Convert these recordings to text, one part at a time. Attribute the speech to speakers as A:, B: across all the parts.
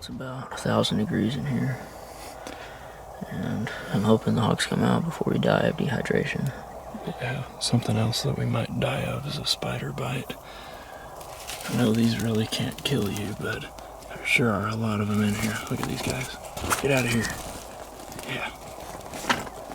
A: It's about 1,000 degrees in here. And I'm hoping the hogs come out before we die of dehydration.
B: Yeah, something else that we might die of is a spider bite. I know these really can't kill you, but there sure are a lot of them in here. Look at these guys. Get out of here. Yeah.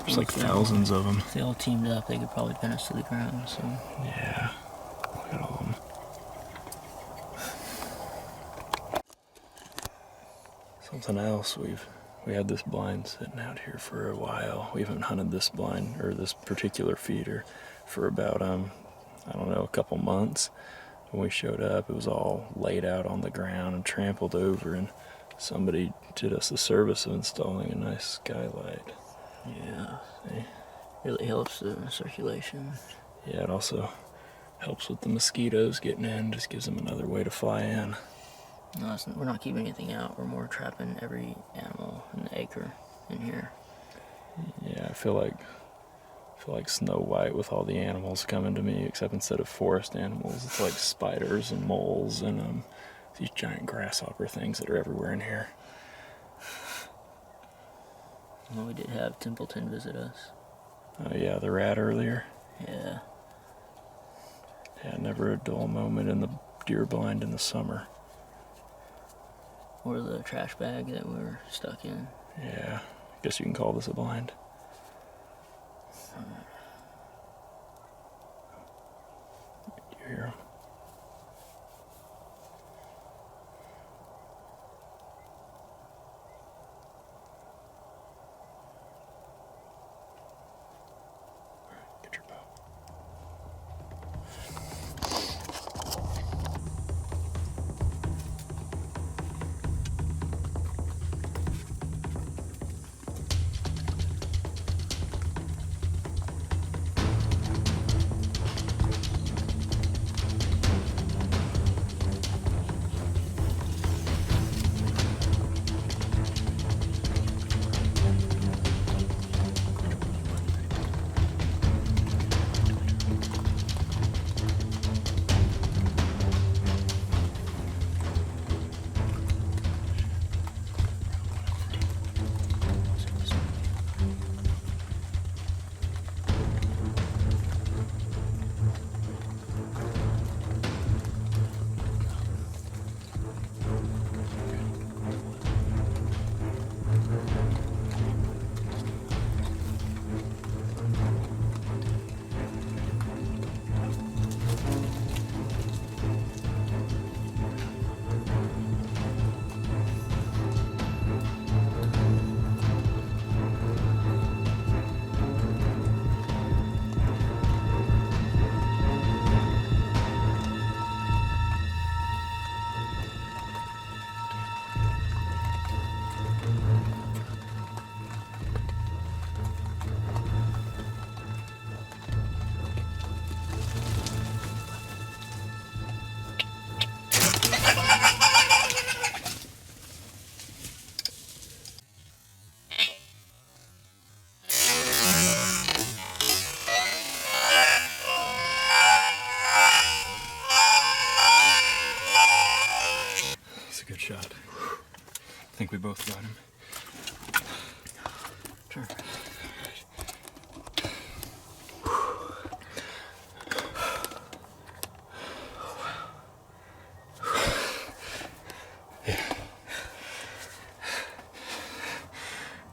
B: There's like thousands of them.
A: If they all teamed up, they could probably pin us to the ground, so...
B: Yeah. Look at all of them. Something else, we had this blind sitting out here for a while. We haven't hunted this blind, or this particular feeder, for about, I don't know, a couple months. When we showed up, it was all laid out on the ground and trampled over, and somebody did us the service of installing a nice skylight.
A: Yeah. See? Really helps the circulation.
B: Yeah, it also helps with the mosquitoes getting in, just gives them another way to fly in.
A: No, we're not keeping anything out. We're more trapping every animal in the acre in here.
B: Yeah, I feel like Snow White with all the animals coming to me, except instead of forest animals, it's like spiders and moles and these giant grasshopper things that are everywhere in here.
A: Well, we did have Templeton visit us.
B: Oh yeah, the rat earlier.
A: Yeah.
B: Yeah, never a dull moment in the deer blind in the summer.
A: Or the trash bag that we were stuck in.
B: Yeah, I guess you can call this a blind. You hear 'em? Get your bow. A good shot. I think we both got him.
A: Sure.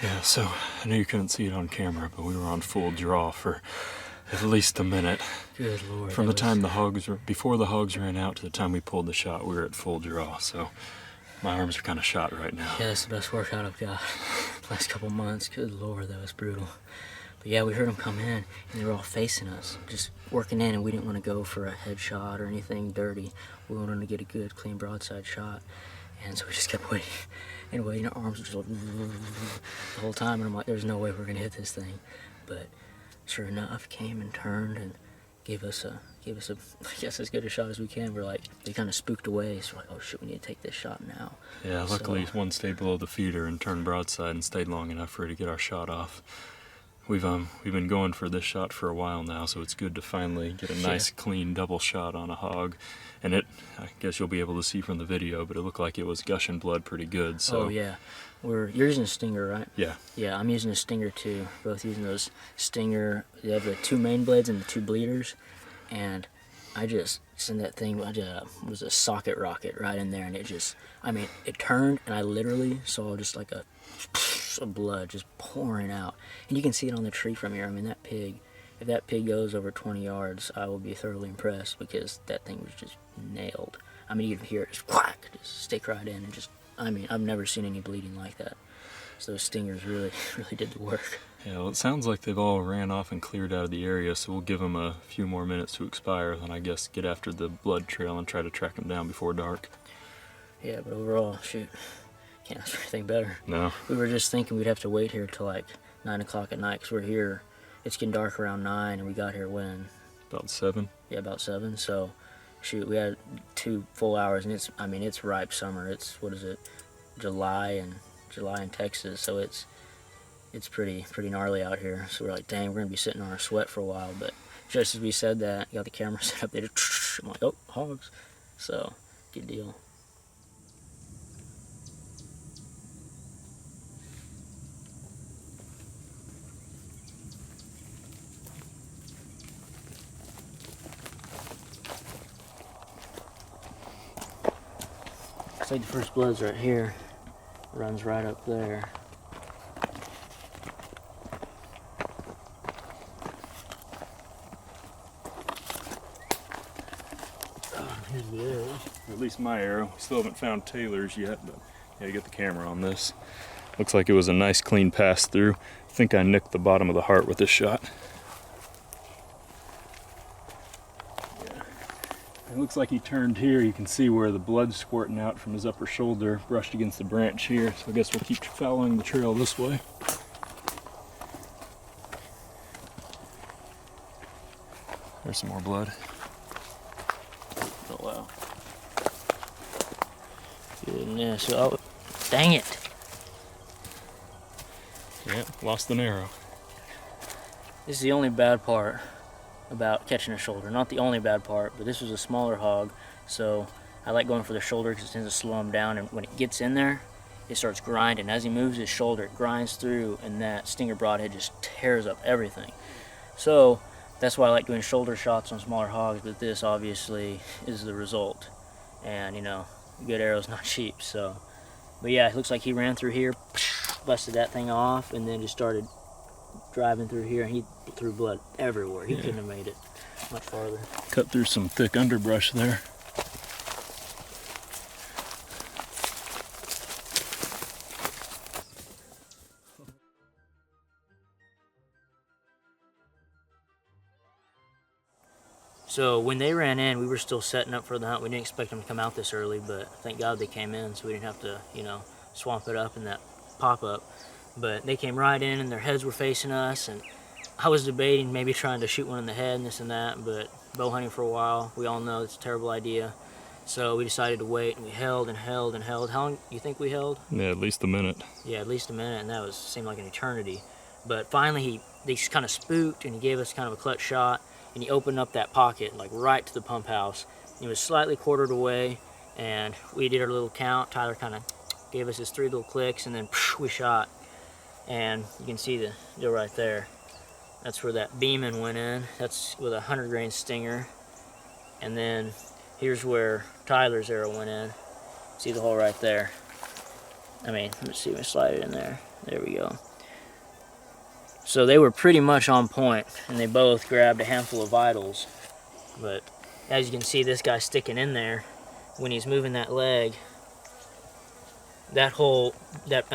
B: Yeah, so I know you couldn't see it on camera, but we were on full draw for at least a minute.
A: Good Lord.
B: From the time before the hogs ran out to the time we pulled the shot, we were at full draw, so my arms are kind of shot right now.
A: Yeah, that's the best workout I've got the last couple months. Good Lord, that was brutal. But yeah, we heard them come in, and they were all facing us, just working in, and we didn't want to go for a headshot or anything dirty. We wanted to get a good, clean broadside shot, and so we just kept waiting and waiting. Our arms were just like the whole time, and I'm like, there's no way we're going to hit this thing. But sure enough, came and turned and gave us a, I guess, as good a shot as we can. We're like, they kind of spooked away, so we're like, oh shit, we need to take this shot now.
B: Yeah, luckily one stayed below the feeder and turned broadside and stayed long enough for it to get our shot off. We've been going for this shot for a while now, so it's good to finally get a nice clean double shot on a hog. And I guess you'll be able to see from the video, but it looked like it was gushing blood pretty good. So.
A: Oh yeah, you're using a stinger, right?
B: Yeah.
A: Yeah, I'm using a stinger too. Both using those stinger. They have the 2 main blades and the 2 bleeders, and I just sent that thing. Was a socket rocket right in there, and it just, I mean, it turned, and I literally saw just like a of blood just pouring out, and you can see it on the tree from here. I mean, that pig, if that pig goes over 20 yards, I will be thoroughly impressed, because that thing was just nailed. I mean, you could hear it just whack, just stick right in, and just, I mean, I've never seen any bleeding like that. So those stingers really did the work.
B: Yeah, well, it sounds like they've all ran off and cleared out of the area, so we'll give them a few more minutes to expire, then I guess get after the blood trail and try to track them down before dark.
A: Yeah, but overall, shoot, can't ask for anything better.
B: No.
A: We were just thinking we'd have to wait here till like 9 o'clock at night, because we're here, it's getting dark around 9, and we got here when?
B: About 7.
A: Yeah, about 7, so shoot, we had 2 full hours, and it's, I mean, it's ripe summer. It's, what is it, July in Texas, so it's pretty gnarly out here. So we're like, dang, we're gonna be sitting on our sweat for a while. But just as we said that, got the camera set up, they just, I'm like, oh, hogs. So, good deal. Looks like the first blood's right here. Runs right up there. Here's the arrow.
B: At least my arrow. We still haven't found Taylor's yet, but yeah, get the camera on this. Looks like it was a nice clean pass through. I think I nicked the bottom of the heart with this shot. Yeah. It looks like he turned here. You can see where the blood's squirting out from his upper shoulder, brushed against the branch here. So I guess we'll keep following the trail this way. There's some more blood.
A: Oh wow. Goodness. Oh, dang it.
B: Yep, lost an arrow.
A: This is the only bad part about catching a shoulder. Not the only bad part, but this was a smaller hog, so I like going for the shoulder because it tends to slow him down, and when it gets in there, it starts grinding. As he moves his shoulder, it grinds through, and that stinger broadhead just tears up everything. So that's why I like doing shoulder shots on smaller hogs, but this obviously is the result. And, you know, a good arrow's not cheap, so. But yeah, it looks like he ran through here, busted that thing off, and then just started driving through here, and he threw blood everywhere. He couldn't have made it much farther.
B: Cut through some thick underbrush there.
A: So when they ran in, we were still setting up for the hunt. We didn't expect them to come out this early, but thank God they came in, so we didn't have to, you know, swamp it up in that pop-up. But they came right in, and their heads were facing us, and I was debating maybe trying to shoot one in the head and this and that, but bow hunting for a while, we all know it's a terrible idea. So we decided to wait, and we held and held and held. How long do you think we held?
B: Yeah, at least a minute.
A: Yeah, at least a minute, and that seemed like an eternity. But finally, they just kind of spooked, and he gave us kind of a clutch shot, and he opened up that pocket, like right to the pump house. He was slightly quartered away, and we did our little count. Tyler kind of gave us his 3 little clicks, and then we shot. And you can see the deal right there. That's where that Beeman went in. That's with a 100 grain stinger. And then here's where Tyler's arrow went in. See the hole right there. I mean, let's see if we slide it in there. There we go. So they were pretty much on point, and they both grabbed a handful of vitals. But as you can see, this guy sticking in there, when he's moving that leg, that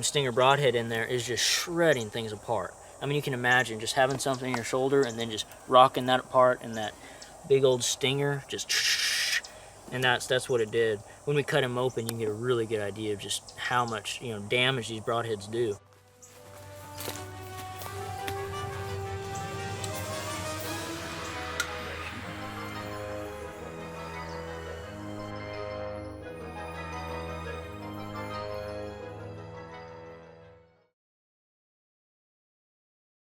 A: stinger broadhead in there is just shredding things apart. I mean, you can imagine just having something in your shoulder and then just rocking that apart, and that big old stinger just, and that's what it did. When we cut him open, you can get a really good idea of just how much, you know, damage these broadheads do.